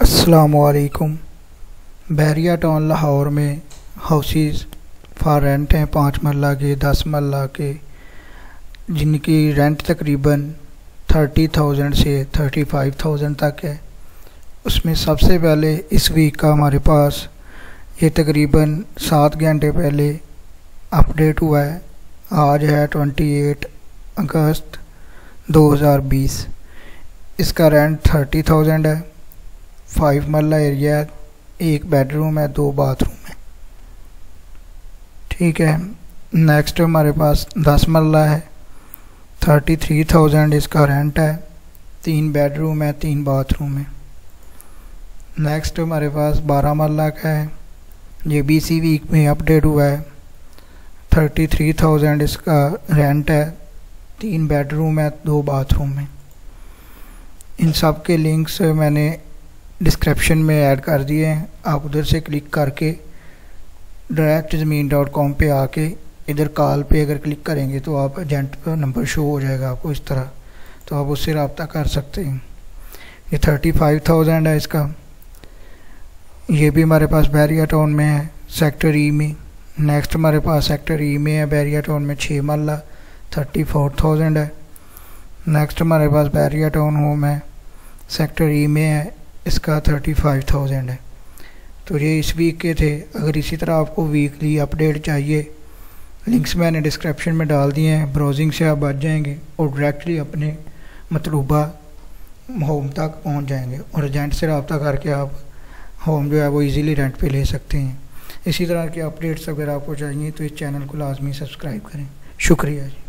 अस्सलामुअलैकुम। बहरिया टाउन लाहौर में houses for rent हैं 5 मरला के 10 मरला के, जिनकी रेंट तकरीबन 30,000 से 35,000 तक है। उसमें सबसे पहले इस वीक का हमारे पास ये तकरीबन 7 घंटे पहले अपडेट हुआ है। आज है 28 अगस्त 2020। इसका रेंट 30,000 है। 5 मरला एरिया है, 1 बेडरूम है, 2 बाथरूम है। ठीक है। नेक्स्ट हमारे पास 10 मरला है, 33,000 इसका रेंट है, 3 बेडरूम है, 3 बाथरूम है। नेक्स्ट हमारे पास 12 मरला का है, ये भी इसी वीक में अपडेट हुआ है। 33,000 इसका रेंट है, 3 बेडरूम है, 2 बाथरूम है। इन सब के लिंक्स मैंने डिस्क्रिप्शन में ऐड कर दिए हैं। आप उधर से क्लिक करके directzamin.com पे आके इधर कॉल पे अगर क्लिक करेंगे तो आप एजेंट का नंबर शो हो जाएगा आपको इस तरह, तो आप उससे रब्ता कर सकते हैं। ये 35,000 है इसका। ये भी हमारे पास बहरिया टाउन में है, सेक्टर ई में। नेक्स्ट हमारे पास सेक्टर ई में है बहरिया टाउन में 6 मरला, 34,000 है। नेक्स्ट हमारे पास बहरिया टाउन होम है, सेक्टर ई में है, इसका 35,000 है। तो ये इस वीक के थे। अगर इसी तरह आपको वीकली अपडेट चाहिए, लिंक्स मैंने डिस्क्रिप्शन में डाल दिए हैं। ब्राउजिंग से आप बच जाएंगे और डायरेक्टली अपने मतलूबा होम तक पहुंच जाएंगे और एजेंट से रब्ता करके आप होम जो है वो इजीली रेंट पे ले सकते हैं। इसी तरह के अपडेट्स अगर आपको चाहिए तो इस चैनल को लाजमी सब्सक्राइब करें। शुक्रिया जी।